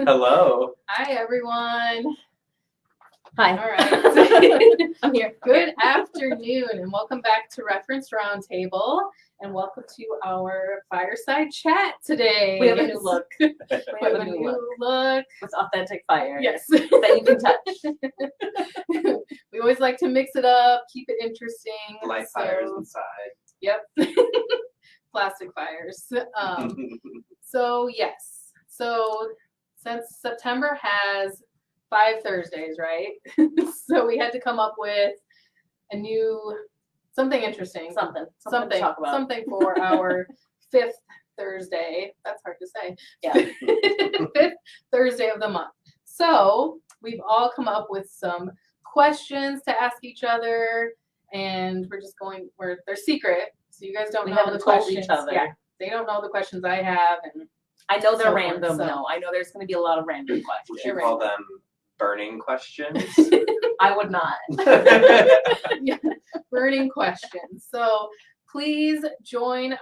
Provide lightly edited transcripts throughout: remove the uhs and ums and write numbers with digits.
Hello. Hi, everyone. Hi. All right. I'm here. Good afternoon, and welcome back to Reference Roundtable, and welcome to our Fireside chat today. We have a new look. We have a new look. With authentic fire. Yes. That you can touch. We always like to mix it up, keep it interesting. Light fires inside. Yep. Plastic fires. So, yes. So, since September has 5 Thursdays, right? So we had to come up with a new, something interesting. Something to talk about. Something for our 5th Thursday. That's hard to say. Yeah. 5th Thursday of the month. So we've all come up with some questions to ask each other, and they're secret. So you guys don't know the questions. Each other. Yeah. They don't know the questions I have, and I know they're so random, so. though. I know there's going to be a lot of random We questions. should call them burning questions. I would not. Yeah, burning questions. So please join our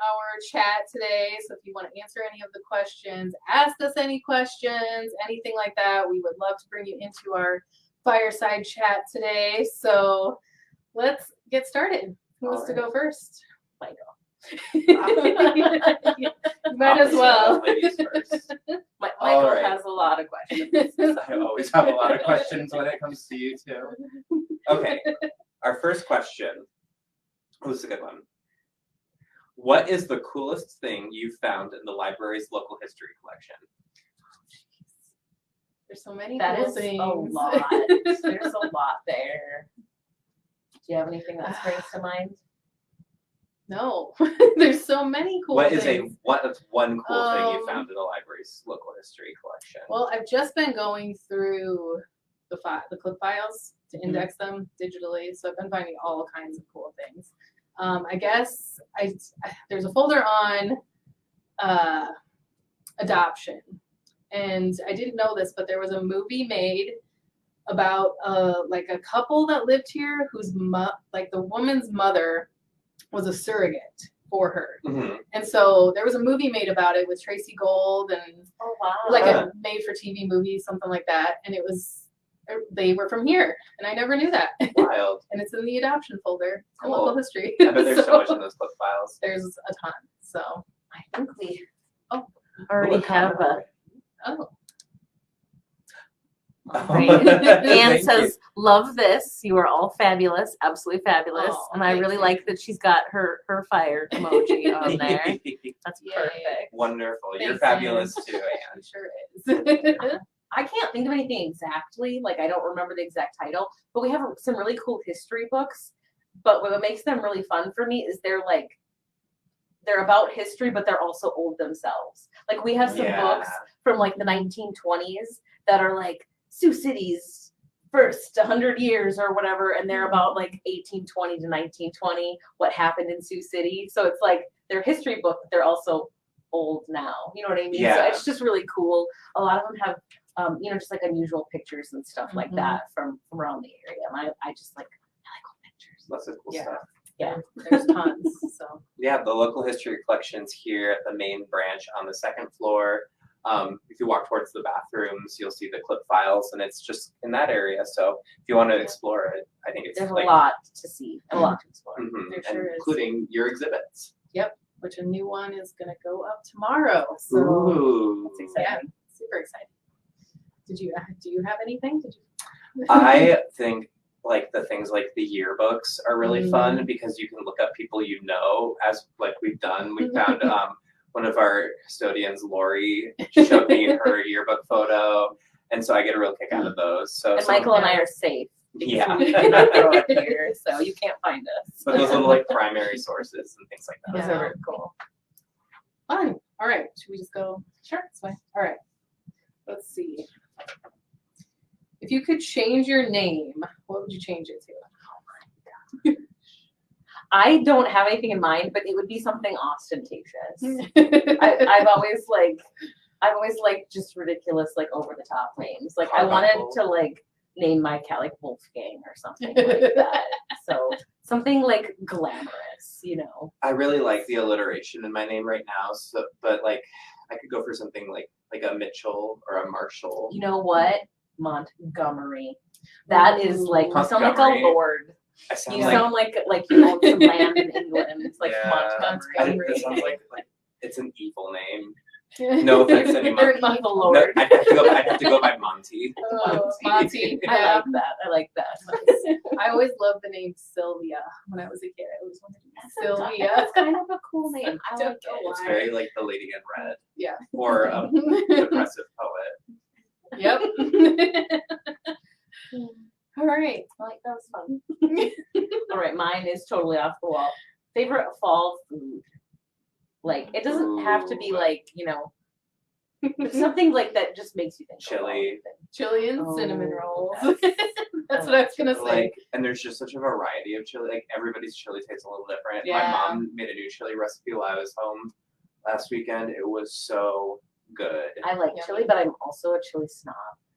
chat today. So if you want to answer any of the questions, ask us any questions, anything like that, we would love to bring you into our fireside chat today. So let's get started. Who wants to go first? Michael. You might as well. Ladies first. Michael has a lot of questions. I always have a lot of questions when it comes to you too. Okay, our first question. Oh, this is a good one. What is the coolest thing you found in the library's local history collection? There's so many That cool is things. a lot. There's a lot there. Do you have anything that springs to mind? No, there's so many cool things. What's one cool thing you Um, found in the library's local history collection? Well, I've just been going through the clip files to index them digitally, so I've been finding all kinds of cool things. I guess there's a folder on adoption, and I didn't know this, but there was a movie made about like a couple that lived here whose the woman's mother was a surrogate for her. Mm-hmm. And so there was a movie made about it with Tracy Gold and Oh, wow. like a made for TV movie, something like that. And they were from here. And I never knew that. Wild. And it's in the adoption folder in Cool. local history. I bet there's so much in those clip files. There's a ton. So, I think we Already already have a. oh. Right. Anne says, love this. You are all fabulous. Absolutely fabulous. Oh, and I really like that she's got her fire emoji on there. That's Yay. perfect. Wonderful. You're Thanks, fabulous too, Anne. It sure is. I can't think of anything exactly. Like, I don't remember the exact title, but we have some really cool history books. But what makes them really fun for me is they're about history, but they're also old themselves. Like, we have some books from like the 1920s that are like Sioux City's first 100 years or whatever, and they're about like 1820 to 1920, what happened in Sioux City. So it's like they're history book, but they're also old now. You know what I mean? Yeah. So it's just really cool. A lot of them have, just like unusual pictures and stuff like that from around the area. And I just like old pictures. Lots of cool Yeah. stuff. Yeah. There's tons. So Yeah, the local history collection's here at the main branch on the 2nd floor. If you walk towards the bathrooms, you'll see the clip files, and it's just in that area. So if you want to explore it, I think it's There's like, a lot to see and a lot to explore. mhm, There sure is. including your exhibits. which a new one is going to go up tomorrow. So Ooh. That's exciting. yeah, super exciting. Do you have anything? I think like the things like the yearbooks are really fun because you can look up people you know, as like we've done. We found one of our custodians, Lori, showed me her yearbook photo, and so I get a real kick out of those. So And Michael and I are safe. Yeah. We did not grow up here, so you can't find us. but those little like primary sources and things like that. Those Yeah. are very cool. Fun. All right. Should we just go? Sure. This way. All right. Let's see. If you could change your name, what would you change it to? I don't have anything in mind, but it would be something ostentatious. I've always liked just ridiculous, like over the top names. Like I wanted to like name my cat like Wolfgang or something like that. So something like glamorous, you know. I really like the alliteration in my name right now. So, but like, I could go for something like a Mitchell or a Marshall. You know what? Montgomery. That is like, you sound like a Montgomery. lord. I sound You like, sound like you own some land in England. It's like Yeah. Montgomery. It sounds like it's an evil name. No offense to any You're Monty. evil No, lord. I'd have to go by Monty. Oh, Monty. I Yeah. like that. I like that. I always loved the name Sylvia when I was a kid. I always wanted to be Sylvia. That's kind of a cool name. I Don't like know it. why. It's very like the Lady in Red Yeah. or a depressive poet. Yep. All right. I like that was fun. All right, mine is totally off the wall. Favorite fall food. Like it doesn't have to be Ooh. like, you know, something like that just makes you think. of Chili. Chili and Oh, cinnamon rolls. yes. That's what I was gonna say. Like, and there's just such a variety of chili. Like everybody's chili tastes a little different. Yeah. My mom made a new chili recipe while I was home last weekend. It was so good. I like Yummy. chili, but I'm also a chili snob.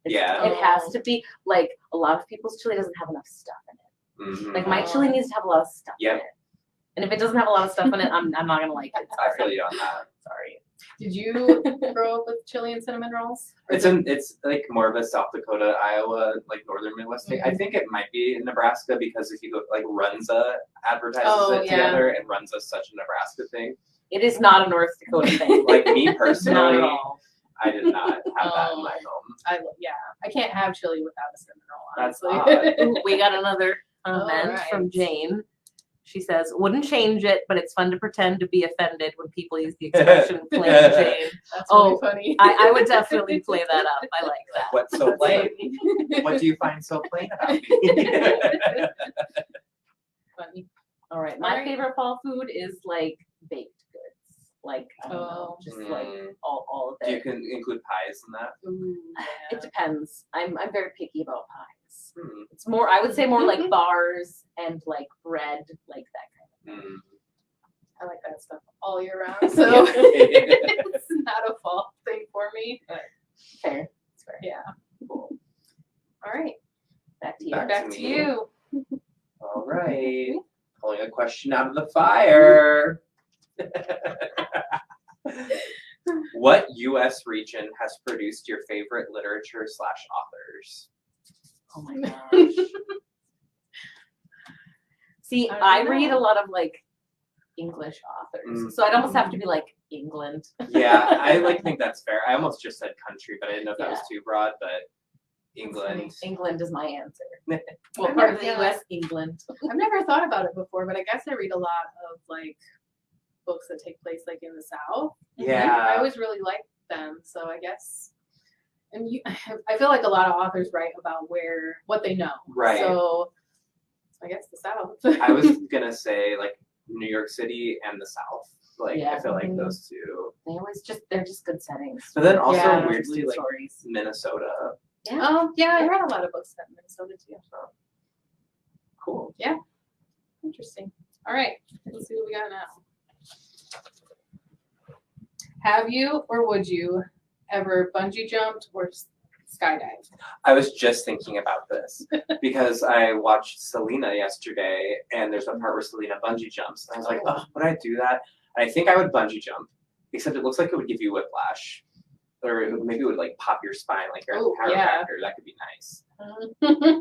Yeah. It has to be like a lot of people's chili doesn't have enough stuff in it. Mhm. Like my chili needs to have a lot of stuff Yep. in it. And if it doesn't have a lot of stuff in it, I'm not gonna like it. I feel you on that. Sorry. Did you grow up with chili and cinnamon rolls? Or It's like more of a South Dakota, Iowa, like northern Midwest thing. I Mhm. think it might be in Nebraska because if you go like Runza advertises Oh, it yeah. together, and Runza's such a Nebraska thing. It is not a North Dakota thing. Like me Not personally, at all. I did not have that in Oh. my home. I can't have chili without a cinnamon roll. That's Honestly. Ooh, we got another comment Alright. from Jane. She says, wouldn't change it, but it's fun to pretend to be offended when people use the expression plain Jane. That's Oh, really funny. I would definitely play that up. I like that. What's so plain? What do you find so plain about me? Funny. All right. My Alright. favorite fall food is like baked goods. Like, I don't know, Oh. just like all of Do you it. can include pies in that? Ooh, It depends. I'm very picky about pies. Hmm. It's more, I would say more like bars and like bread, like that kind Hmm. I like that stuff all year round. So Yeah. it's not a fall thing for me. But of fair. It's fair. yeah. Cool. All right. Back to you. Back Back to to me. you. All right. Pulling a question out of the fire. What U.S. region has produced your favorite literature/authors? Oh my gosh. See, I I don't read know. a lot of like English authors, Mm. so I'd almost have to be like England. Yeah, I think that's fair. I almost just said country, but I didn't know if that was Yeah. too broad. But England. England is my answer. Yeah. Well, I've part never- of the yeah. U.S., England. I've never thought about it before, but I guess I read a lot of like books that take place like in the South. I Yeah. always really liked them, so I guess. And I feel like a lot of authors write about what they know. Right. So I guess the South. I was gonna say like New York City and the South. Like I Yeah. feel like Mhm. those two. They're just good settings. But then also Yeah. weirdly Good like stories. Minnesota. Yeah. Oh yeah, I read a lot of books in Minnesota too. Cool. Interesting. All right, let's see what we got now. Have you or would you ever bungee jumped or skydived? I was just thinking about this because I watched Selena yesterday, and there's one part where Selena bungee jumps. And I was like, oh, would I do that? And I think I would bungee jump, except it looks like it would give you whiplash, or maybe it would like pop your spine, like you're at Oh, a yeah. chiropractor. That could be nice.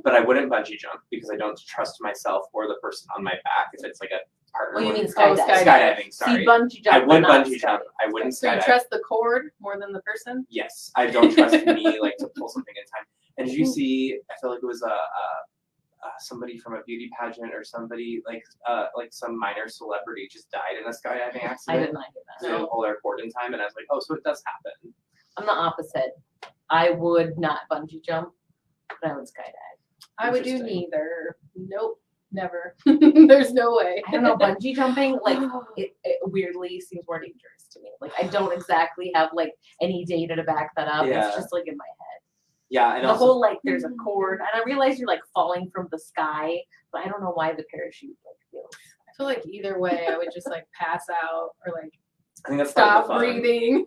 But I wouldn't bungee jump because I don't trust myself or the person on my back if it's like a partner. Oh, you one. mean Oh, skydiving? Skydiving, See, sorry. bungee jump. I but would not bungee jump. skydiving. I wouldn't So you skydive. trust the cord more than the person? Yes, I don't trust me like to pull something in time. And did you see? I feel like it was somebody from a beauty pageant or somebody like some minor celebrity just died in a skydiving I accident. did not hear They that. didn't pull their cord in time, and I was like, oh, so it does happen. I'm the opposite. I would not bungee jump, but I would skydive. I would do Interesting. neither. Nope, never. There's no way. I don't know, bungee jumping, like, it weirdly seems more dangerous to me. Like, I don't exactly have, like, any data to back that up. Yeah. It's just, like, in my head. Yeah, and The also whole, like, there's a cord, and I realize you're, like, falling from the sky, but I don't know why the parachute, like, feels. I feel like either way, I would just like pass out or like I think that's part stop of the fun. breathing.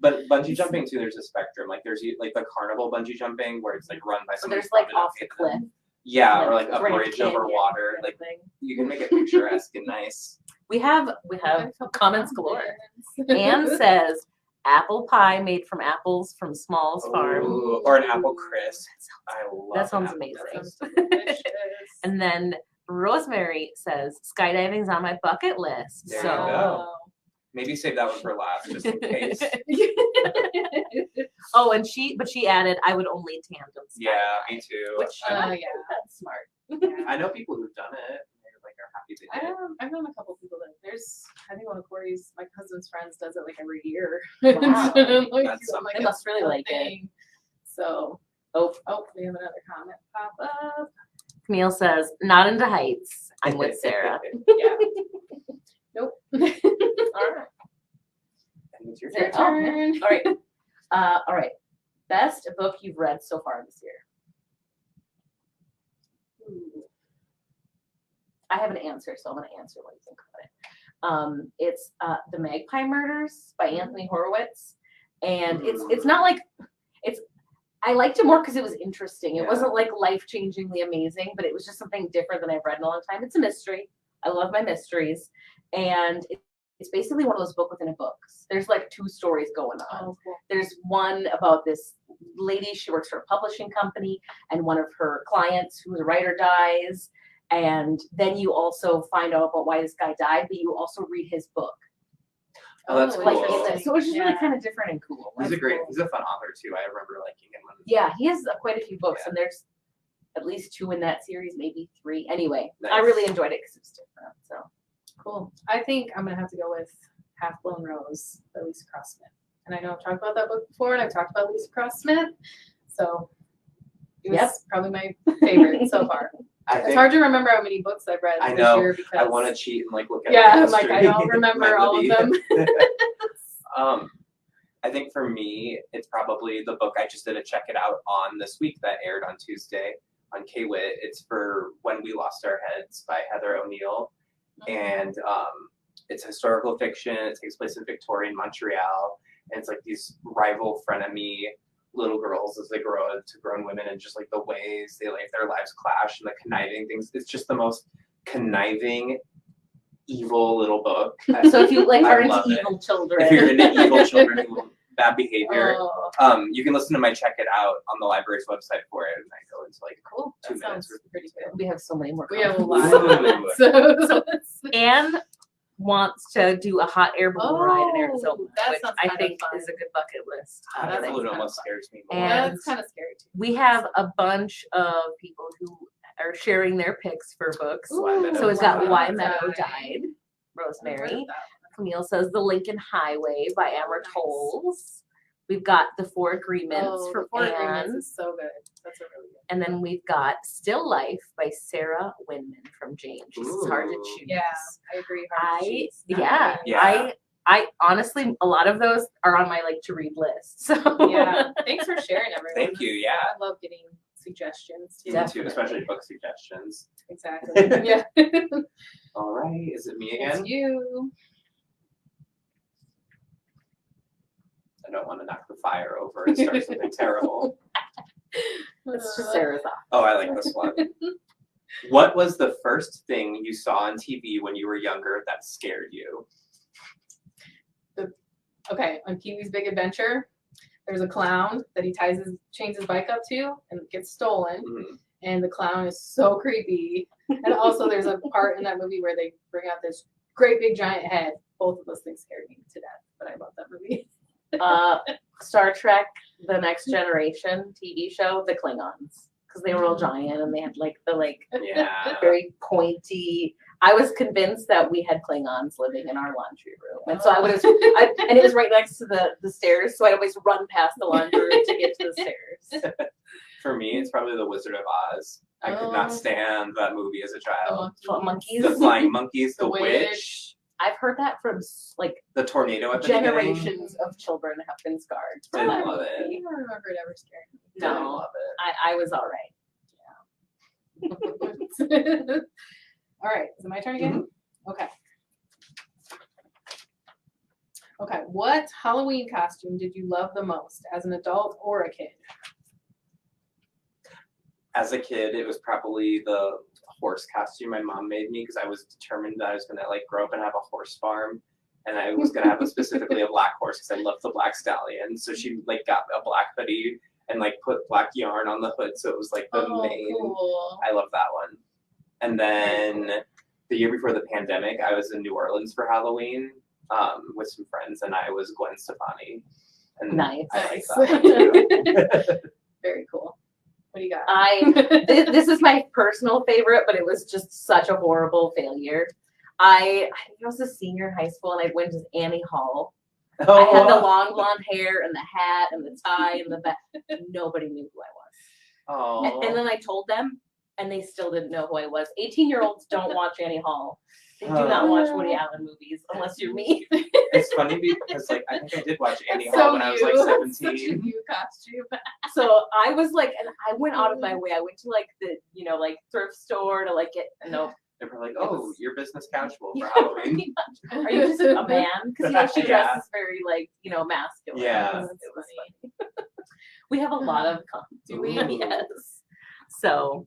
But bungee jumping too, there's a spectrum. Like there's like the carnival bungee jumping where it's like run by So someone. there's, like, off the cliff. Yeah, or like a Grand bridge over Canyon water. kind Like of thing. you can make it picturesque and nice. We have comments galore. Anne says, apple pie made from apples from Small's farm. Ooh, or an apple crisp. I love That sounds an amazing. apple crisp. Delicious. And then Rosemary says skydiving's on my bucket list. There you So go. Maybe save that one for last, just in case. oh, and she added I would only tandem skydive. Yeah, me too. Which yeah. that's smart. I know people who've done it. And they're like are happy they did. I've known a couple people that I think one of Corey's, my cousin's friends, does it like every year. Wow. Like, That's something. They must really like it. thing. So, Oh, we have another comment pop up. Camille says not into heights. I'm with Sarah. Yeah. Nope. All right. And it's your Is it- turn. oh, Turn. all right. Best book you've read so far this year. Ooh. I have an answer, so I'm going to answer what you think about it. It's The Magpie Murders by Anthony Horowitz, and it's not like I liked it more because it was interesting. It Yeah. wasn't like life-changingly amazing, but it was just something different than I've read in a long time. It's a mystery. I love my mysteries, and it's basically one of those book within a book. There's like 2 stories going on. Oh, cool. There's one about this lady, she works for a publishing company, and one of her clients who's a writer dies. And then you also find out about why this guy died, but you also read his book. Oh, that's Like, cool. so it's just really Yeah. kind of different and cool. He's a That's great, cool. he's a fun author too. I remember liking him. Yeah, he has quite a few books, Yeah. and there's at least 2 in that series, maybe 3. Anyway, I Nice. really enjoyed it because it was different. So Cool. I think I'm gonna have to go with Half Blown Rose by Lisa Cross Smith. And I know I've talked about that book before, and I've talked about Lisa Cross Smith. So it was Yep. probably my favorite so far. I It's think hard to remember how many books I've read I this know. year because I want to cheat and like look at. Yeah, the I'm like I history. don't remember all of Might them. I think for me, it's probably the book I just did a check it out on this week that aired on Tuesday on KWIT. It's for When We Lost Our Heads by Heather O'Neill. And it's historical fiction. It takes place in Victorian Montreal. And it's like these rival frenemy little girls as they grow to grown women and just like the ways they like their lives clash and the conniving things. It's just the most conniving, evil little book. so if you like I are into love it. evil children, If you're into evil children who bad behavior, Oh, you can listen to my check it out on the library's website for it. And I go into like cool. 2 That minutes. sounds pretty good. we have so many more. We have a comments. lot. So Anne wants to do a hot air balloon ride in Oh, Arizona, that which sounds I kind of think fun. is a good bucket list. Hot That air sounds balloon kinda almost fun. scares me more. And That's kind of scary too. We have a bunch of people who are sharing their picks for books. Why So we've got Meadow Why Died. Meadow Died, Rosemary. Camille says The Lincoln Highway by Amber nice. Tolles. We've got The Four Agreements Oh, from the Four Anne. Agreements is so good. That's a really good. And then we've got Still Life by Sarah Winman from James. This is hard to Ooh. choose. Yeah, I agree. Hard to choose. Yeah, Yeah. I honestly, a lot of those are on my like to read list. So Yeah. Thanks for sharing, everyone. Thank you, yeah. I love getting suggestions too. Me too, Definitely. especially book suggestions. Exactly. Yeah. All right, is it me It's again? you. I don't want to knock the fire over and start something terrible. it's just Sarah's off. Oh, I like this one. What was the first thing you saw on TV when you were younger that scared you? Okay, on Pee-wee's Big Adventure, there's a clown that he chains his bike up to and it gets stolen. Mhm. And the clown is so creepy. And also there's a part in that movie where they bring out this great big giant head. Both of those things scared me to death, but I love that movie. Star Trek: The Next Generation TV show, the Klingons, because they were all giant and they had like the Yeah. very pointy. I was convinced that we had Klingons living in our laundry room, and so and it was right next to the stairs, so I'd always run past the laundry room to get to the stairs. For me, it's probably The Wizard of Oz. I could not stand that movie as a child. Monkeys. The flying monkeys, the The witch, witch. I've heard that from like the tornado at the beginning. generations of children have been scarred. from Didn't that love movie. I don't remember it ever scaring me. Didn't No, love it. I was all right. All right, is it my turn again? Okay. Okay, what Halloween costume did you love the most as an adult or a kid? As a kid, it was probably the horse costume my mom made me because I was determined that I was gonna like grow up and have a horse farm. and I was gonna have specifically a black horse because I love the black stallion. So she like got a black hoodie and like put black yarn on the hood, so it was like the main. Cool. I love that one. And then the year before the pandemic, I was in New Orleans for Halloween with some friends, and I was Gwen Stefani. And Nice. I like that one too. Very cool. What do you got? This is my personal favorite, but it was just such a horrible failure. I think I was a senior in high school, and I went as Annie Hall. I had the long blonde hair and the hat and the tie and the vest. Nobody knew who I was. Oh. And then I told them, and they still didn't know who I was. 18-year-olds don't watch Annie Hall. They do not watch Woody Allen movies unless you're me. It's funny because like I think I did watch Annie It's Hall so when I was you. like It's such a 17. new costume. So I was like, and I went out of my way. I went to like the, like thrift store to like get, no. They were like, "Oh, you're business casual for Halloween." Are you just a man? Because she Yeah. dresses very like masculine. Yeah. It was funny. We have a lot of Do we? yes. So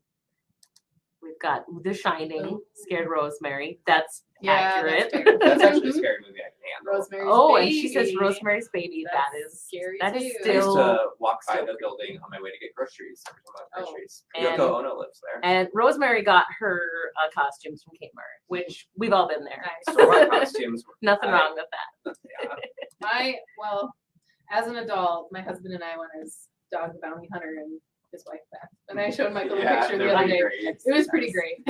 we've got The Shining, Scared Rosemary. That's accurate. That's fair. That's actually a scary movie I can handle. Rosemary's Oh, Baby. and she says Rosemary's Baby. That's that is scary that too. is I used still. to walk by still the building on my way to get groceries. Every time I Oh. got groceries. And- Yoko Ono lives there. And Rosemary got her costumes from Kmart, which we've all been there. Nice. Store costumes. Nothing wrong with that. Yeah. Well, as an adult, my husband and I went as Dog the Bounty Hunter and his wife Beth. And I showed Michael a Yeah, picture the they're other pretty day. great. It was pretty great.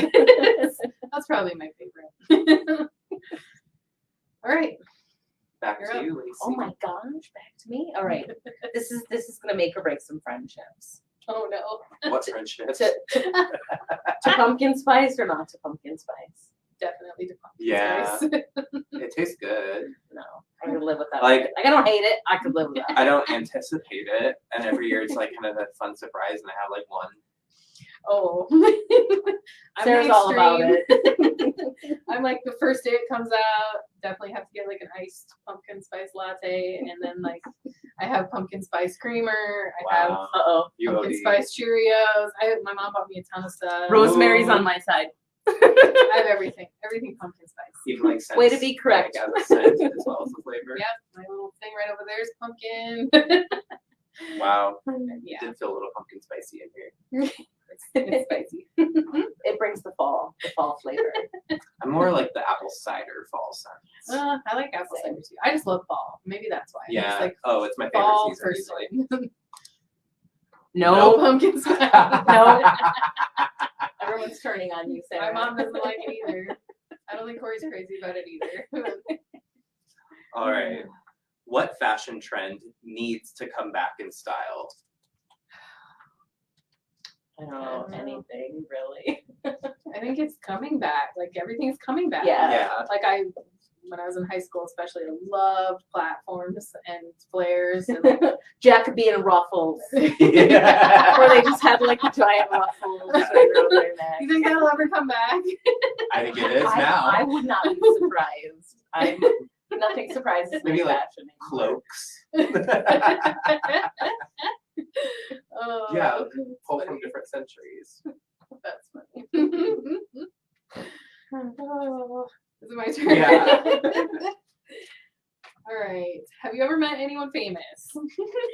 That's probably my favorite. All right. Back You're to up. you, Lacey. Oh my gosh, back to me. All right, this is gonna make or break some friendships. Oh no. What friendships? To pumpkin spice or not to pumpkin spice? Definitely to pumpkin Yeah. spice. It tastes good. No, I could live with that. Like- Like I don't hate it. I could live with that. I don't anticipate it, and every year it's like kind of a fun surprise, and I have like one. Oh. I'm Sarah's the all about extreme. it. I'm like the first day it comes out, definitely have to get like an iced pumpkin spice latte, and then like I have pumpkin spice creamer. I have Wow. Uh-oh. You pumpkin OD. spice Cheerios. My mom bought me a ton of stuff. Rosemary's on my side. I have everything pumpkin spice. Even like scents, Way to be correct. Like, as a scent as well as the flavor. Yep, my little thing right over there is pumpkin. Wow. Yeah, Did feel a little pumpkin spicy in here. it's spicy. It brings the fall flavor. I'm more like the apple cider fall scent. I like apple cider too. I just love fall. Maybe that's why. I'm Yeah. just like Oh, it's my favorite fall season usually. person. No, Nope. Pumpkin spice. no. Everyone's turning on you, My Sarah. mom doesn't like it either. I don't think Corey's crazy about it either. All right. What fashion trend needs to come back in style? I don't know anything really. I think it's coming back. Like everything's coming back. Yeah. Yeah. Like when I was in high school, especially, I loved platforms and flares and Jacobean ruffles. Yeah. Where they just had like a giant ruffles around their neck. You think that'll ever come back? I think it is I now. would not be surprised. Nothing surprises me. Maybe, like, Fashion anymore. Cloaks. Oh, Yeah, that's pull funny. from different centuries. That's funny. Oh, is it my turn? Yeah. All right. Have you ever met anyone famous?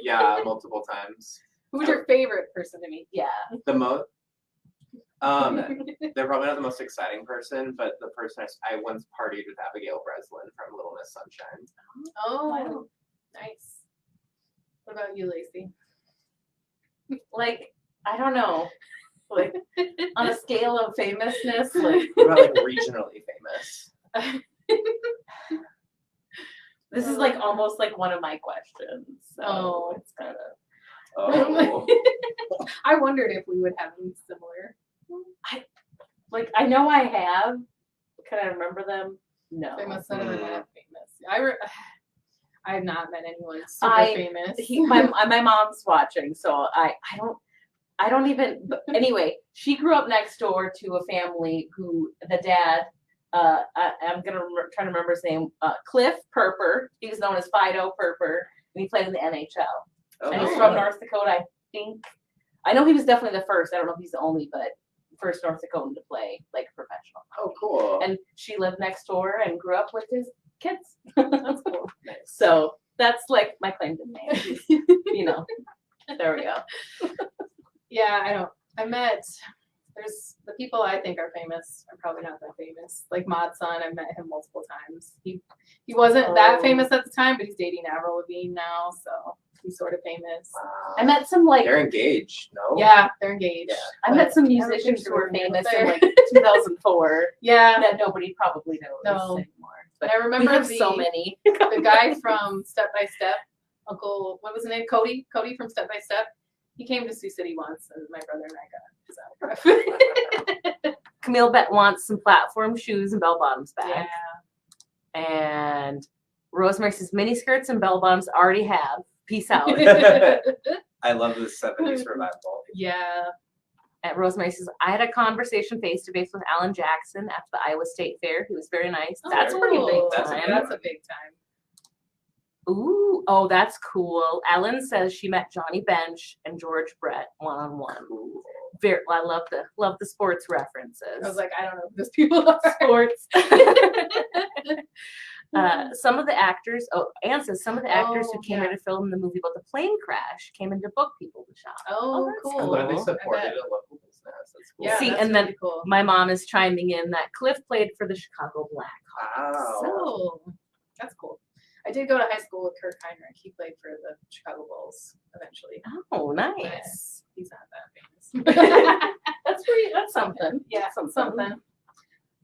Yeah, multiple times. Who's your favorite person to meet? Yeah. The most. They're probably not the most exciting person, but the person I once partied with Abigail Breslin from Little Miss Sunshine. Oh, Wow. nice. What about you, Lacey? Like, I don't know. Like, on a scale of famousness, like, What about like regionally famous? this is like almost like one of my questions. So Oh. it's kind of. Oh, I wondered if we would have any similar. Like, I know I have. Can I remember them? No. Famous, none of them Mm. are famous. I have not met anyone super I- famous. My mom's watching, so I don't even. But anyway, she grew up next door to a family who the dad. I'm gonna try to remember his name. Cliff Perper. He was known as Fido Perper, and he played in the NHL. oh, And he's my from God. North Dakota, I think. I know he was definitely the first. I don't know if he's the only, but first North Dakotan to play like professional. Oh, cool. And she lived next door and grew up with his kids. So that's like my claim to fame. You know, there we go. Yeah, there's the people I think are famous are probably not that famous. Like Maud's son, I met him multiple times. He wasn't that famous at the time, but he's dating Avril Lavigne now, so he's sort of famous. I met some like They're engaged, no? Yeah, they're engaged. I met some I don't think musicians who were they're famous there. in like 2004 Yeah, that nobody probably knows No. anymore. but I We remember have so many. the guy from Step by Step, Uncle, what was his name? Cody from Step by Step. He came to Sioux City once, and my brother and I got his autograph. Camille Bet wants some platform shoes and bell bottoms back. Yeah. And Rosemary says mini skirts and bell bottoms already have. Peace out. I love the 70s revival. Yeah. And Rosemary says, I had a conversation face to face with Alan Jackson after the Iowa State Fair. He was very nice. That's pretty big cool. time. That's a big time. Ooh, oh, that's cool. Ellen says she met Johnny Bench and George Brett one-on-one. Cool. Very, I love the sports references. I was like, I don't know who those people are. Sports. Some of the actors, Anne says some of the actors who came here to film the movie about the plane crash came in to book people to shop. Oh, that's cool. cool. Glad they I supported bet. a local business. That's cool. Yeah, See, that's and then really cool. My mom is chiming in that Cliff played for the Chicago Blackhawks. Wow. Oh, that's cool. I did go to high school with Kirk Heinrich. He played for the Chicago Bulls eventually. Oh, nice. But he's not that famous. That's something. Yeah, something.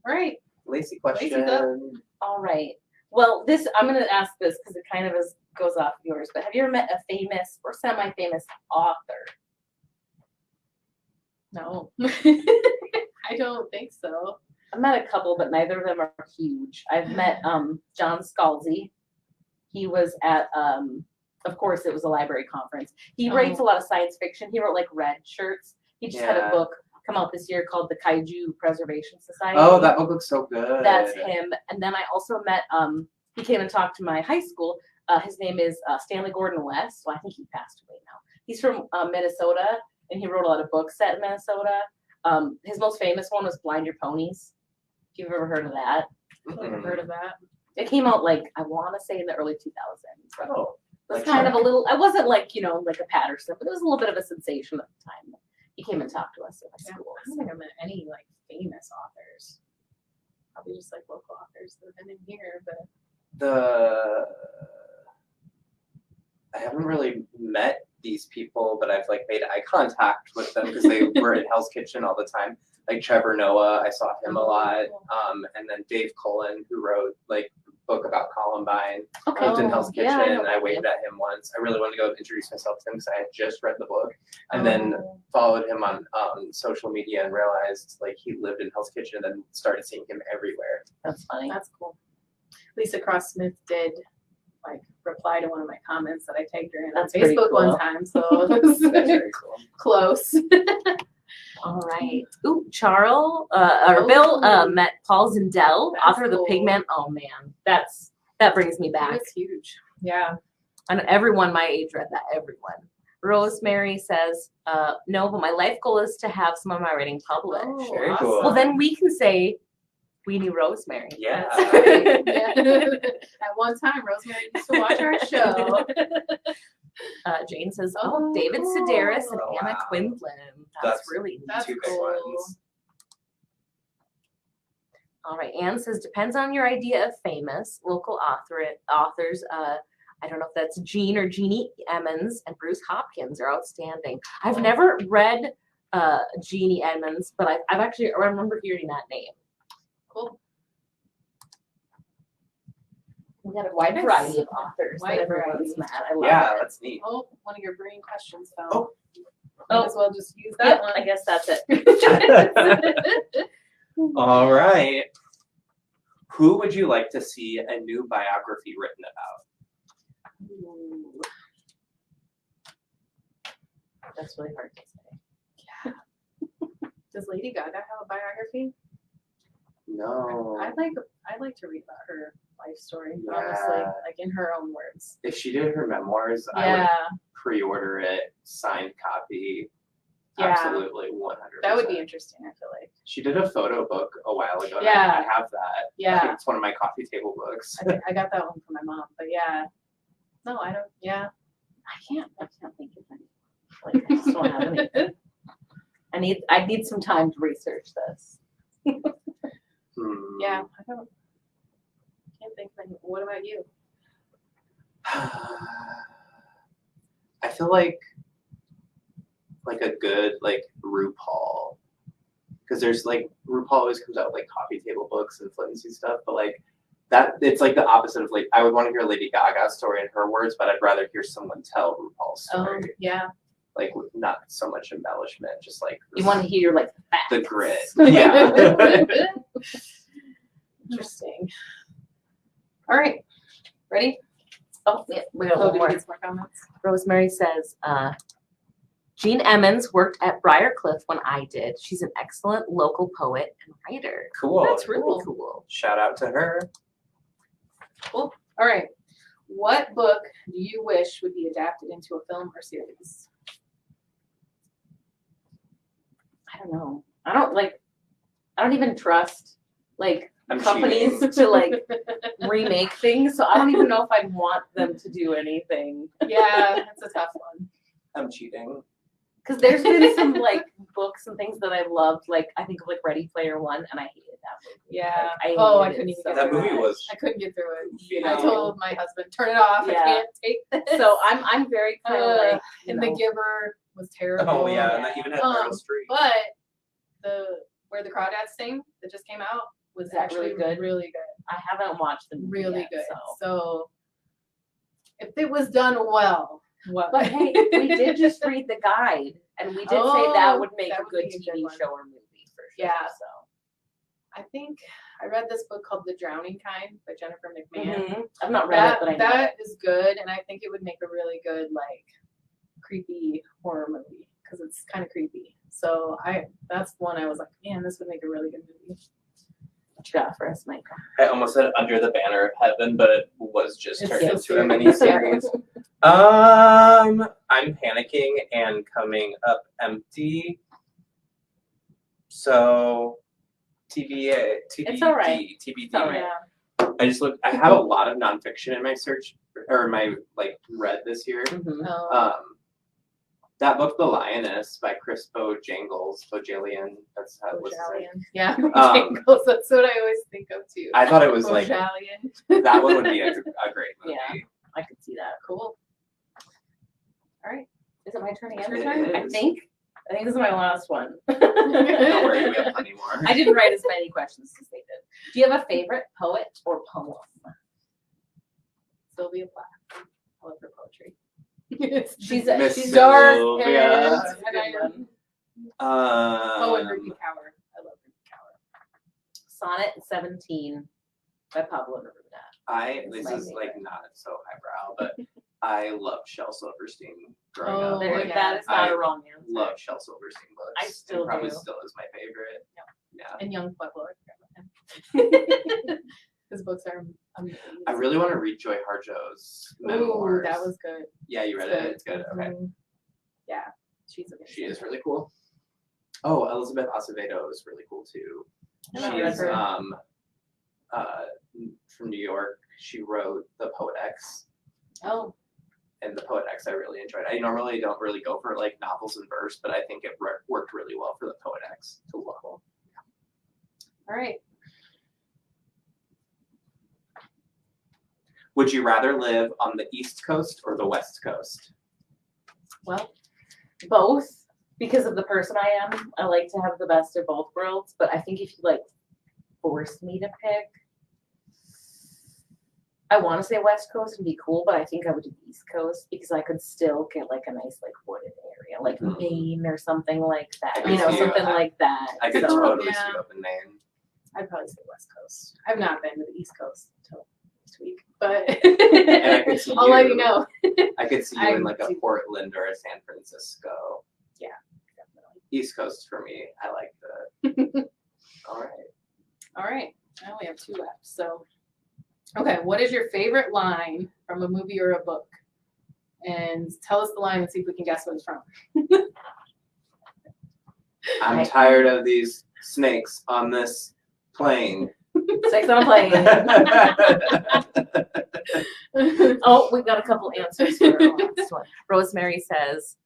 All right. Lacey question. Lacey's up. All right. Well, I'm going to ask this because it kind of goes off yours, but have you ever met a famous or semi-famous author? No. I don't think so. I've met a couple, but neither of them are huge. I've met John Scalzi. He was at, of course, it was a library conference. He writes a lot of science fiction. He wrote like Red Shirts. He just had a book come out this year called the Kaiju Preservation Society. Oh, that book looks so good. That's him. And then I also met, he came and talked to my high school. His name is Stanley Gordon West. Well, I think he passed away now. He's from Minnesota, and he wrote a lot of books set in Minnesota. His most famous one was Blind Your Ponies. If you've ever heard of that. I've never heard of that. It came out like, I want to say in the early 2000s. Oh, It was like kind of Shark. a little, I wasn't like, like a Patterson, but it was a little bit of a sensation at the time. He came and talked to us at Yeah, school. I don't think I met any like famous authors. Probably just like local authors that have been in here, but I haven't really met these people, but I've like made eye contact with them because they were in Hell's Kitchen all the time. Like Trevor Noah, I saw him a lot. And then Dave Cullen, who wrote like a book about Columbine, lived in Hell's Kitchen, yeah, I know and I that waved at him once. I really wanted to go introduce myself to him because I had just read the book, and then followed him on social media and realized like he lived in Hell's Kitchen, and then started seeing him everywhere. That's funny. that's cool. Lisa Cross Smith did like reply to one of my comments that I tagged her in on That's pretty Facebook cool. one time, so it was That's very cool. close. All right. Ooh, Bill met Paul Zindel, That's author of The cool. Pigment. Oh man, that brings me back. That's huge. Yeah. And everyone my age read that. Everyone. Rosemary says, no, but my life goal is to have some of my writing published. Oh, Very awesome. cool. Well, then we can say we knew Rosemary. Yeah. That's great. Yeah. At one time, Rosemary used to watch our show. Jane says, Oh, David cool. Sedaris and Oh, Anna wow. Quinlan. That's That's- really neat. That's Two big cool. ones. All right. Anne says, depends on your idea of famous. Local authors, I don't know if that's Jean or Jeannie Emmons and Bruce Hopkins are outstanding. I've never read Jeannie Emmons, but I remember hearing that name. Cool. We got a wide Nice. variety of authors Wide that everyone's variety. met. I love Yeah, it. that's neat. Oh, one of your brain questions fell. Oh. Might as well just use Yep, that one. I guess that's it. All right. Who would you like to see a new biography written about? Ooh. That's really hard to say. Does Lady Gaga have a biography? No. I'd like to read about her life story, Yeah. honestly, like in her own words. If she did her memoirs, I would Yeah, pre-order it, signed copy. Yeah. Absolutely, 100%. that would be interesting, I feel like. She did a photo book a while ago. And Yeah. I have that. Yeah. It's one of my coffee table books. I got that one from my mom, but yeah, No, I don't. Yeah. I can't think of any. Like, I just don't have anything. I need some time to research this. Yeah. I can't think of any. What about you? I feel like a good like RuPaul, because there's like RuPaul always comes out with like coffee table books and flimsy stuff, but like that it's like the opposite of like I would want to hear Lady Gaga's story in her words, but I'd rather hear someone tell RuPaul's story. Yeah. Like with not so much embellishment, just like You want to hear like the facts. the grit. Yeah. Interesting. All right. Ready? Oh, yeah, we got Oh, one did we more. get some more comments? Rosemary says, Jean Emmons worked at Briarcliff when I did. She's an excellent local poet and writer. Cool. That's really Cool. cool. Shout out to her. Cool. All right. What book do you wish would be adapted into a film or series? I don't know. I don't even trust like I'm companies cheating. to like remake things. So I don't even know if I'd want them to do anything. Yeah, that's a tough one. I'm cheating. Because there's been some like books and things that I loved. Like I think of like Ready Player One, and I hated that movie. Yeah. Like, Oh, I hated couldn't it even so get That through movie it. was I couldn't get through it. You I know. told my husband, turn it off. Yeah. I can't take this. So I'm very kind of like And The Giver was terrible. Oh yeah, and that even had Meryl Streep. But Where the Crawdads Sing that just came out was Is that actually really good? really good. I haven't watched the movie Really yet, good. So. So if it was done well, what? But hey, we did just read the guide, and we did say that would make that a would good be a good TV one. show or movie for sure. Yeah. So. I think I read this book called The Drowning Kind by Jennifer McMahon. I've not read it, but I know that is good, and I think it would make a really good like creepy horror movie because it's kind of creepy. So that's one I was like, man, this would make a really good movie. What you got for us, Michael? I almost said Under the Banner of Heaven, but it was just It's turned so into a serious. miniseries. I'm panicking and coming up empty. So TBD. It's all right. TBD. all right. Yeah. I just looked. I have a lot of nonfiction in my search or my like read this year. Oh, That book, The Lioness by Chris Bojalian. That's how it was. Bojalian. Yeah, Um, Jingles. That's what I always think of too. I thought it was like Bojalian. that one would be a great movie. Yeah. I could see that. Cool. All right. Is it my turn again? It Turn? I is. think this is my last one. Don't worry, we have plenty more. I didn't write as many questions as they did. Do you have a favorite poet or poem? Sylvia Plath. I love her poetry. She's Miss dark Sylvia. and That's a good one. Oh, and Ruby Cower. I love Ruby Cower. Sonnet 17 by Pablo Neruda. This my is like favorite. not so highbrow, but I loved Shel Silverstein growing Oh, up. There, Like, yeah. that is not I a wrong answer. love Shel Silverstein books. I still and probably do. still is my favorite. Yeah. And Young Pueblo. I forgot about him. His books are amazing. I really want to read Joy Harjo's Ooh, memoirs. that was good. Yeah, you read it. It's good. Okay. Mhm. Yeah, she's amazing. She is really cool. Oh, Elizabeth Acevedo is really cool too. I haven't She read is her. from New York. She wrote The Poet X, Oh, and The Poet X I really enjoyed. I normally don't really go for like novels and verse, but I think it worked really well for The Poet X. It's cool. all right. Would you rather live on the East Coast or the West Coast? Well, Both, because of the person I am. I like to have the best of both worlds, but I think if you like force me to pick, I want to say West Coast and be cool, but I think I would do East Coast because I could still get like a nice like wooded area, like Mhm. Maine or something like that. I You could know, see something you. like that. I could So, totally yeah. see you up in Maine. I'd probably say West Coast. I've not been to the East Coast until this week, but And I could see I'll let you know. I could see you I in like a do. Portland or a San Francisco. Definitely. East Coast for me. I like the. All right. All right. I only have 2 left. So, okay. What is your favorite line from a movie or a book? And tell us the line and see if we can guess what it's from. I'm tired of these snakes on this plane. Sex on a plane. Oh, we got a couple answers for our last one. Rosemary says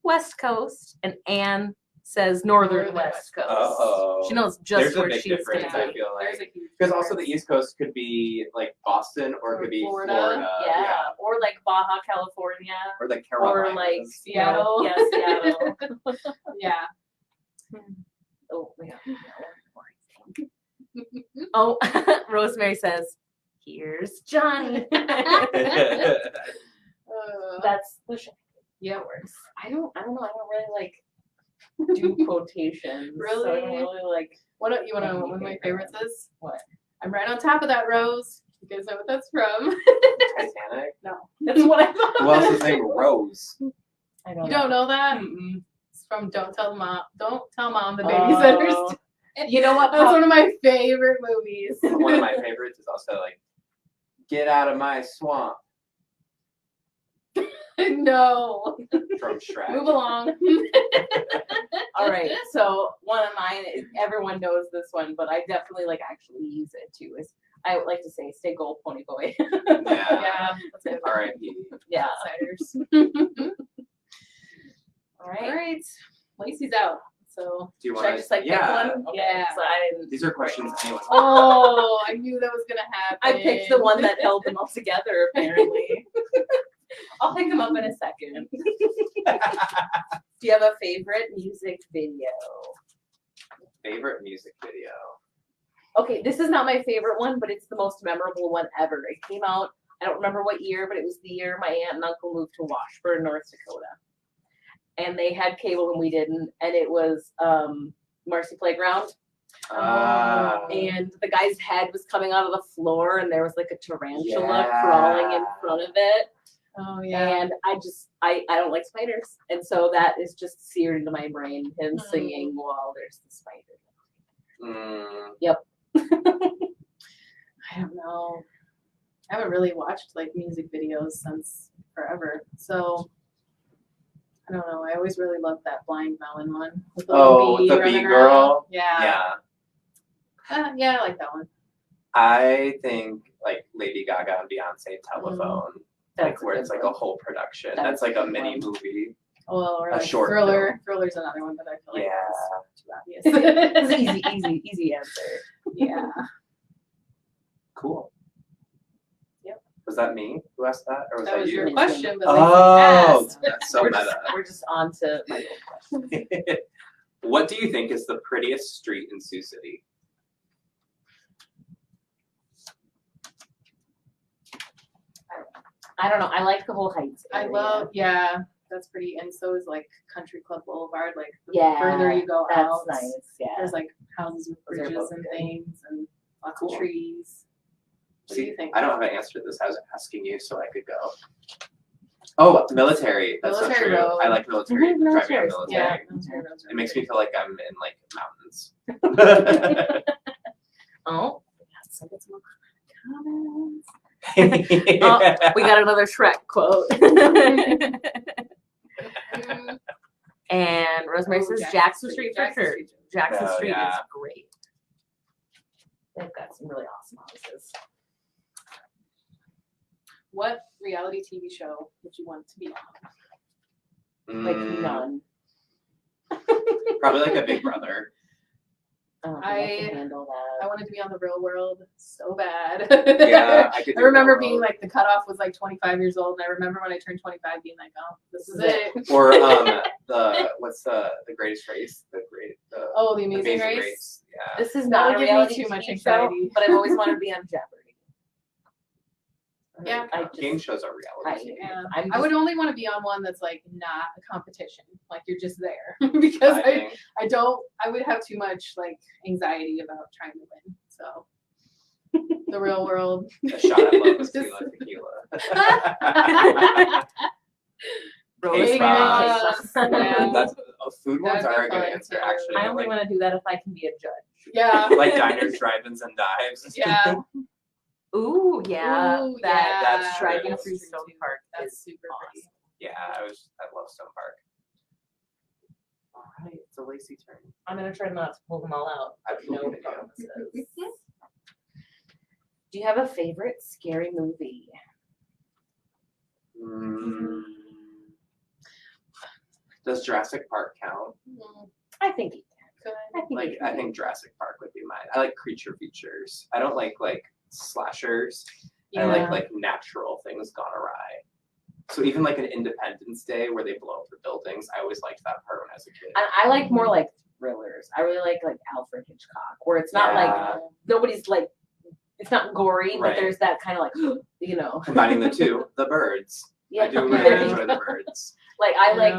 West Coast, and Anne says Northern West Coast. Oh. She knows just There's a where big she's difference, gonna I be. feel There's like. a huge Because also the difference. East Coast could be like Boston or it could be Florida. Florida. Yeah. Or like Baja California. Or the Or Carolinas. like Seattle. Yeah, Seattle. Yeah. Oh, we got one more, I think. Oh, Rosemary says, "Here's Johnny." That's the show. Yeah. I don't know. I don't really like do quotations. So I don't Really? really like. What you want to know? Any One of my favorite favorites is What? I'm right on top of that rose. You guys know what that's from? Titanic. No. That's what I thought. Who else is named Rose? I don't You know. don't know that? Mm-mm. It's from Don't Tell Mom the Babysitter's. Oh. You know what? That's one of my favorite movies. One of my favorites is also like, "Get out of my swamp" No. from Shrek. Move along. All right. So one of mine is everyone knows this one, but I definitely like actually use it too. Is I would like to say, "Stay gold, pony boy." Yeah. Yeah. That's good. R.I.P. Yeah. Outsiders. All All right. right. Lacey's out. So. Do you Should want I just like pick one? Okay, Yeah. So I didn't. These are questions anyone. Oh, I knew that was gonna happen. I picked the one that held them all together. Apparently. I'll pick them up in a second. Do you have a favorite music video? Favorite music video. Okay, this is not my favorite one, but it's the most memorable one ever. It came out, I don't remember what year, but it was the year my aunt and uncle moved to Washburn, North Dakota. And they had cable and we didn't. And it was Marcy Playground. And the guy's head was coming out of the floor and there was like a tarantula crawling in front of it. Oh yeah. And I don't like spiders. And so that is just seared into my brain, him singing while there's the spider. I don't know. I haven't really watched like music videos since forever. So I don't know. I always really loved that Blind Melon one. With Oh, bee the running bee around. girl? Yeah. Yeah. Yeah, I like that one. I think like Lady Gaga and Beyonce Telephone. Like where it's like a whole production. That's like a mini movie. Well, or A like short Thriller. film. Thriller's another one that I feel like Yeah. is too obvious. It's an easy answer. Yeah. Cool. Yep. Was that me who asked that? Or was That was you? your question, but Lacey Oh, asked. that's so we're, just, meta. we're just on to my question. What do you think is the prettiest street in Sioux City? I don't know. I like the whole Heights I area. love, yeah, that's pretty. And so is like Country Club Boulevard. Like the Yeah, further you go that's out, nice. Yeah. there's like houses with Those are bridges both and good. things and lots Cool. of trees. What do See, you think? I don't have an answer to this. I was asking you so I could go. Oh, military. That's Military so true. road. I like military. Mhm, Driving on military. military. Yeah, military roads are It makes great. me feel like I'm in like mountains. Oh, let's look at some more comments. Oh, we got another Shrek quote. And Rosemary Oh, says Jackson Street for Jackson sure. Street. Jackson Oh, Street yeah. is great. They've got some really awesome houses. What reality TV show would you want to be on? Like none. Probably like a Big Brother. I don't think I can I handle I that. wanted to be on The Real World so bad. Yeah, I could. I do remember Real being World. like the cutoff was like 25 years old, and I remember when I turned 25 being like, oh, this is it. Or what's the Greatest Race? Oh, The Amazing Race. Yeah. This is That not would a give me reality too much TV show, anxiety. but I've always wanted to be on Jeopardy. Yeah. I just, Game shows are reality. Yeah. I'm I just- would only want to be on one that's like not a competition, like you're just there because think. I would have too much like anxiety about trying to win. So The Real World. A shot at love with Just- tequila. Rosemary Cake boss. cake boss. Yeah. That's food ones That'd be are a good fun, answer too. actually. I only want to do that if I can be a judge. Yeah. like diners, drive-ins, and dives. Yeah. Ooh, yeah. Ooh, that yeah. That's driving true. through Stone Park That's is super pretty. Yeah, I love Stone Park. All right, it's a Lacey turn. I'm gonna try not to pull them all out. No Absolutely. promises. Do you have a favorite scary movie? Does Jurassic Park count? I think it Good. I think Jurassic Park would be mine. I like creature features. I don't like slashers. I like natural things gone awry. So even like an Independence Day where they blow up the buildings, I always liked that part when I was a kid. And I like more like thrillers. I really like Alfred Hitchcock, where it's not like nobody's like, it's not gory, but there's that kind of like, you know. Combining the two, the birds. Yeah, I do really enjoy the birds. Like I like,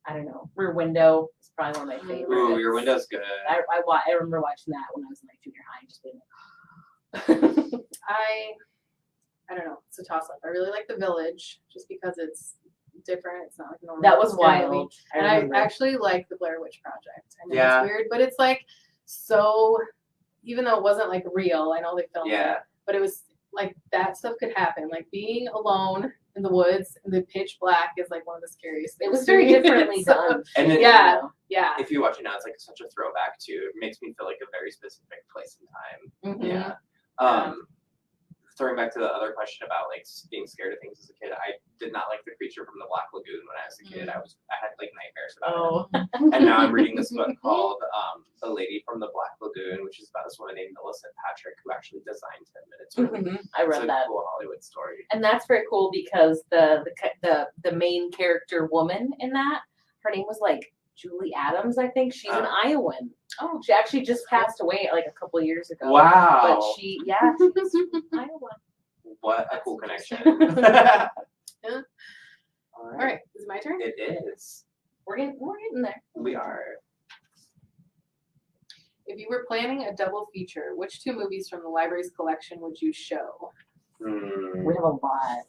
I don't know, Rear Window is probably one of my favorites. Ooh, Rear Window's good. I remember watching that when I was in like junior high, just being like, I don't know. It's a toss up. I really like The Village just because it's different. It's not like a normal. that was scary movie. wild. And I actually like The Blair Witch Project. I know Yeah. it's weird, but it's like so. Even though it wasn't like real, I know they filmed it, but it was like that stuff could happen. Like being alone in the woods in the pitch black is like one of the scariest things. It was very differently done. And then, Yeah. if you watch it now, it's like such a throwback to. It makes me feel like a very specific place and time. Mhm. Yeah. Throwing back to the other question about like being scared of things as a kid, I did not like the creature from the Black Lagoon when I was a kid. I had like nightmares about it. And now I'm reading this book called The Lady from the Black Lagoon, which is about this woman named Millicent Patrick who actually designed him. And it's really I read it's a that. cool Hollywood story. And that's very cool because the main character woman in that, her name was like Julie Adams, I think. She's an Iowan. Oh, she actually just passed away like a couple of years ago. Wow. But she's from Iowa. What a cool connection. Yeah. All All right, is it my turn? It is. We're getting there. We are. If you were planning a double feature, which two movies from the library's collection would you show? We have a lot.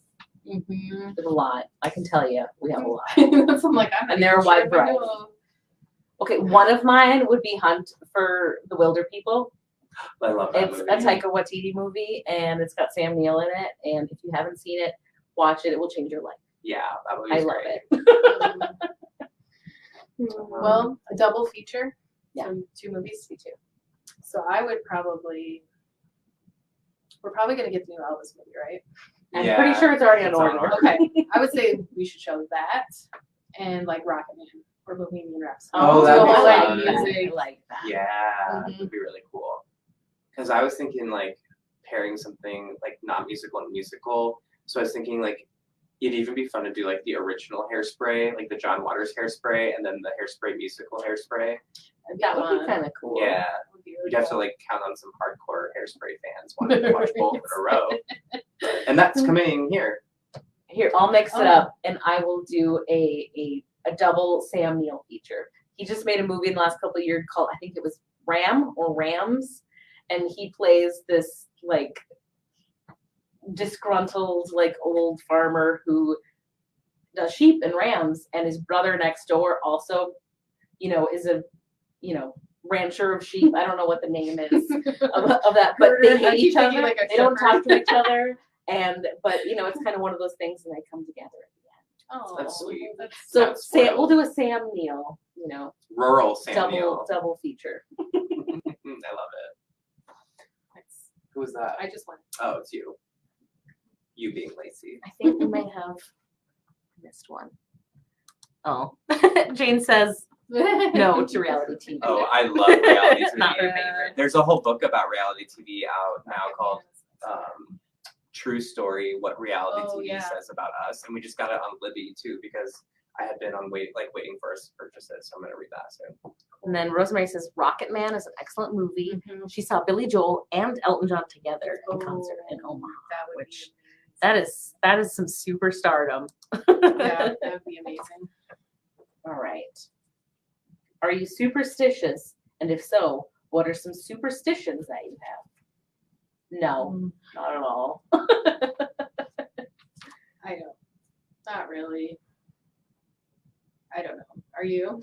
Mm-hmm. We have a lot. I can tell you, we have a lot. I'm like, I'm not And they're a even wide sure if I variety. know. Okay, one of mine would be Hunt for the Wilder People. I love that It's movie. a Taika Waititi movie, and it's got Sam Neill in it. And if you haven't seen it, watch it. It will change your life. Yeah, that movie's I love great. it. Well, a double feature. Yeah. So 2 movies. Me too. So I would probably. We're probably gonna get the new Elvis movie, right? I'm pretty sure it's already in It's on order. order. Okay. I would say we should show that and like Rocket Man or Bohemian Rhapsody. Oh, that'd be So, like, fun. music. I like that. Yeah, Mhm. that would be really cool. Because I was thinking like pairing something like not musical and musical. So I was thinking like it'd even be fun to do like the original Hairspray, like the John Waters Hairspray, and then the Hairspray musical Hairspray. That would be kind of cool. Yeah, Would be really you'd have to cool. like count on some hardcore Hairspray fans wanting to watch both in a row. And that's coming here. Here, I'll mix it Oh. up, and I will do a double Sam Neill feature. He just made a movie in the last couple of years called, I think it was Ram or Rams, and he plays this like disgruntled like old farmer who does sheep and rams, and his brother next door also, is a rancher of sheep. I don't know what the name is of that, but they I hate keep each thinking other. like a They don't shepherd. talk to each other, but it's kind of one of those things, and they come together at the end. Oh, That's sweet. So That's spoiled. we'll do a Sam Neill, Rural Samuel. double feature. I love it. Who was that? I just went. Oh, it's you. You being Lacey. I think we may have missed one. Oh, Jane says no to reality TV. Oh, I love reality TV. Not her favorite. There's a whole book about reality TV out now called True Story: What Reality Oh, TV yeah. Says About Us, and we just got it on Libby too because I had been on waiting for us to purchase it, so I'm gonna read that soon. And then Rosemary says Rocket Man is an excellent movie. Mhm. She saw Billy Joel and Elton John together in concert in Oh, Omaha. That would which- be That is some superstardom. amazing. Yeah, that would be amazing. All right. Are you superstitious? And if so, what are some superstitions that you have? No, not at all. I don't. Not really. I don't know. Are you?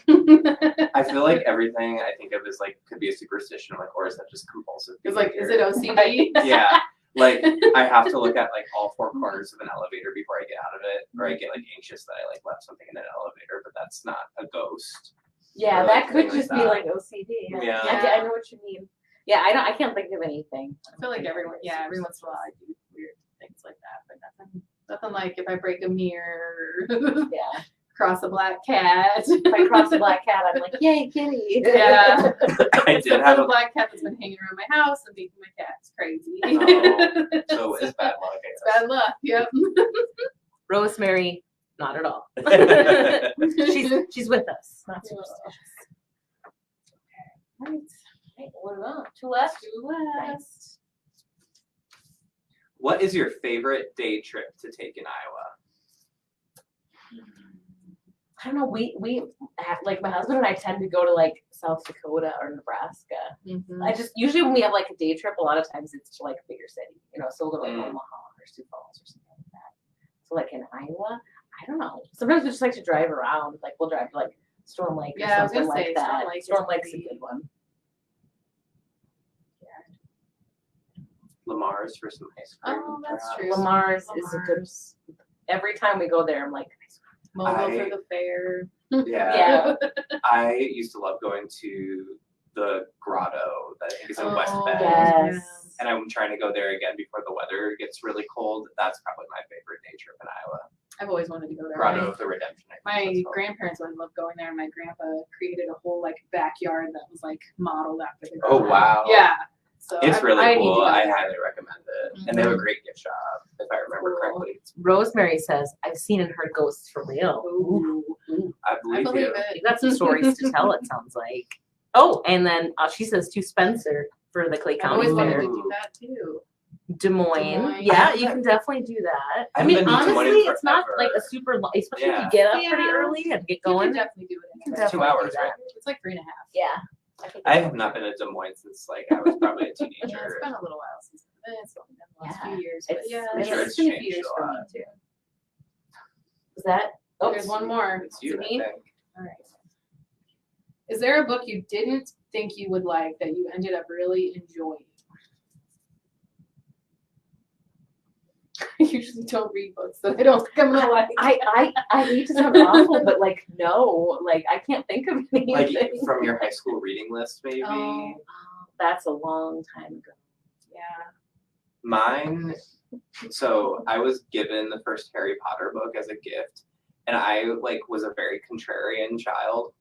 I feel like everything I think of is like could be a superstition, like, or is that just compulsive? It's like, is behavior? it OCD? Yeah, like I have to look at like all 4 corners of an elevator before I get out of it, or I get like anxious that I like left something in an elevator, but that's not a ghost. Yeah, Or, that like, could something just like be that. like OCD. Yeah. I know what you mean. Yeah, I can't think of anything. I feel like every once in a while I do weird things like that, but nothing like if I break a mirror, Yeah. cross a black cat. If I cross a black cat, I'm like, yay, kitty. Yeah. I did have a a black cat that's been hanging around my house and making my cats crazy. Oh, so it's bad luck. It's bad luck. Yep. Rosemary, not at all. I guess. She's with us. Not superstitious. Right. Right, what about two left? Two last. What is your favorite day trip to take in Iowa? I don't know. We have, like my husband and I tend to go to like South Dakota or Nebraska. Mhm. I just usually when we have like a day trip, a lot of times it's to like a bigger city, so we'll go to like Mm. Omaha or Sioux Falls or something like that. So like in Iowa, I don't know. Sometimes we just like to drive around. Like we'll drive to like Storm Lake Yeah, I or was something gonna like say, that. Storm Lake is Storm Lake's a pretty- good one. Lamar's for some ice cream. Oh, that's perhaps? true. Lamar's is a good. Every time we go there, I'm like, Mobile I- for the fair. Yeah. I used to love going to the grotto that I think is in West Oh, Bend. yes. And I'm trying to go there again before the weather gets really cold. That's probably my favorite day trip in Iowa. I've always wanted to go there. Grotto of the Redemption. I think My that's called. grandparents would love going there, and my grandpa created a whole like backyard that was like modeled after the Oh, grotto. wow. Yeah. So It's really I need to cool. go I there. highly recommend it. And they have a great gift shop, if I remember Cool. correctly. Rosemary says, I've seen and heard ghosts for real. Ooh, I I believe, believe you. it. You got some stories to tell, it sounds like. Oh, and then she says to Spencer for the Clay I've County always wanted Fair. to do that too. Des Moines. Des Moines. Yeah, you can definitely do that. I I haven't mean, been to Des Moines honestly, in it's not forever. like a super long, especially if Yeah. you get up Yeah. pretty early and get You can going. definitely do it in can a day. 2 definitely hours, do that. right? It's like 3.5. Yeah. I have not been to Des Moines since like I was probably a Yeah, teenager. it's been a little while since it's only been the last Yeah. few years, but It's, yeah, I'm sure it's it's been a few changed years a for me lot. too. Is that? Oh, There's one more. It's you, To me? I think. All right. Is there a book you didn't think you would like that you ended up really enjoying? I usually don't read books that I don't think I'm gonna like. I hate to sound awful, but like no, like I can't think of Like anything. from your high school reading list, maybe. Oh, That's a long time ago. yeah. Mine. So I was given the first Harry Potter book as a gift, and I like was a very contrarian child.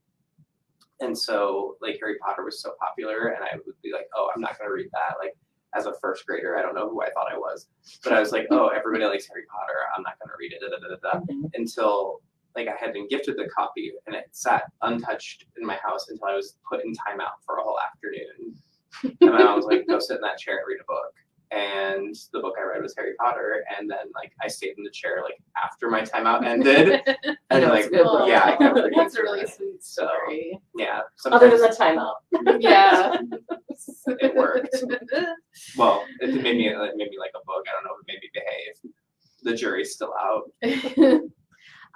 And so like Harry Potter was so popular, and I would be like, oh, I'm not gonna read that. Like as a first grader, I don't know who I thought I was, but I was like, oh, everybody likes Harry Potter. I'm not gonna read it. Da, da, da, da, da. Until like I had been gifted the copy, and it sat untouched in my house until I was put in timeout for a whole afternoon. And my mom was like, go sit in that chair and read a book. And the book I read was Harry Potter, and then like I stayed in the chair like after my timeout ended, and know like it's good. yeah, I got pretty That's a into really it. sweet So story. yeah, Other than sometimes the timeout. Yeah. it worked. Well, it made me like a book. I don't know if it made me behave. The jury's still out.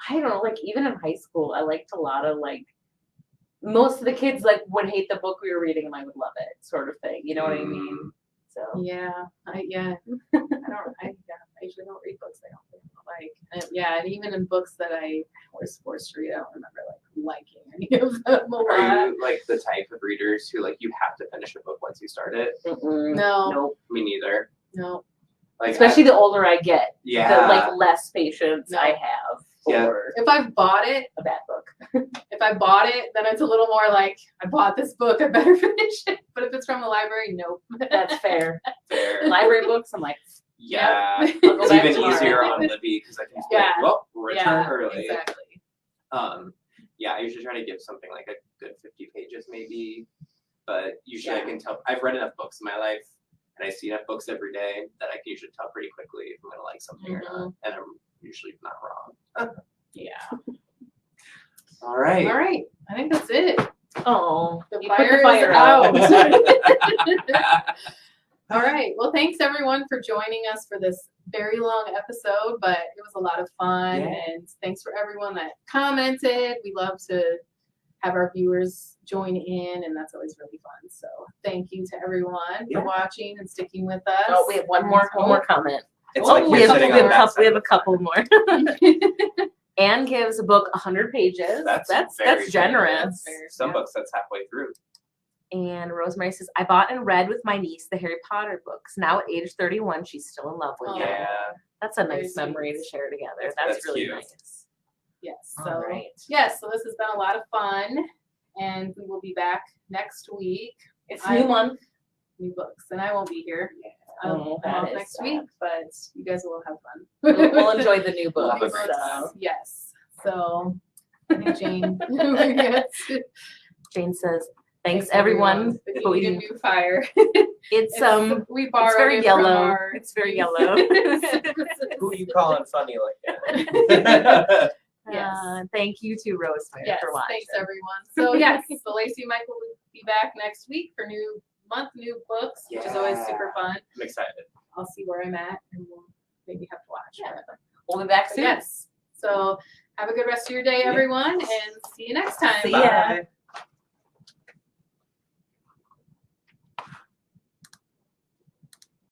I don't know, like even in high school, I liked a lot of like most of the kids like would hate the book we were reading and I would love it, sort of thing. You know what I mean? So Yeah, I usually don't read books I don't think I like. And, yeah, and even in books that I was forced to read, I don't remember liking any of them a Are lot. you like the type of readers who like you have to finish a book once you start it? No, nope. Me neither. no. Like Especially the older I get, yeah, the like less patience No. I have Yeah. for If I've bought it, a bad book. then it's a little more like I bought this book, I better finish it. But if it's from the library, nope. That's fair. fair. Library books, I'm like, Yeah, I'll go it's back even tomorrow. easier on Libby because I can just be like, Yeah. well, return Yeah, early. exactly. Yeah, I usually try to give something like a good 50 pages maybe, but usually I Yeah. can tell. I've read enough books in my life, and I see enough books every day that I can usually tell pretty quickly if I'm gonna like something or not, and I'm usually not wrong. Yeah. All right. All right. I think that's it. oh, The you put fire the fire is out. out. All right. Well, thanks everyone for joining us for this very long episode, but it was a lot of fun. Yeah. And thanks for everyone that commented. We love to have our viewers join in, and that's always really fun. So thank you to everyone Yeah. for watching and sticking with us. Oh, we have one more comment. It's Oh, like we you're have, sitting we on have, that we side have of a the couple more. Anne gives a book 100 pages. That's That's very generous. That's fair. Some Yeah. books that's halfway through. And Rosemary says, I bought and read with my niece the Harry Potter books. Now at age 31, she's still in love with Oh. them. Yeah. That's a Very nice sweet. memory to share together. That's That's really cute. nice. Yes. All So right. yes, so this has been a lot of fun, and we will be back next week. It's I- new month. New books, and I won't be here. Oh, I'm that off is next sad. week, but you guys will have fun. We'll enjoy the new Love books. it. So. Yes. So I think Jane. Yes. Jane says, "Thanks everyone." If you But need a we- new fire. It's we borrowed very it yellow. From our It's very yellow. Who you calling funny like that? Yes. Thank you to Rosemary Yes, for watching. thanks everyone. So yes, so Lacey and Michael will be back next week for new month, new books, which is always super fun. I'm excited. I'll see where I'm at, and we'll maybe have to watch. Yeah. But We'll be back soon. yes. So have a good rest of your day, everyone, and see you next time. See ya. Bye.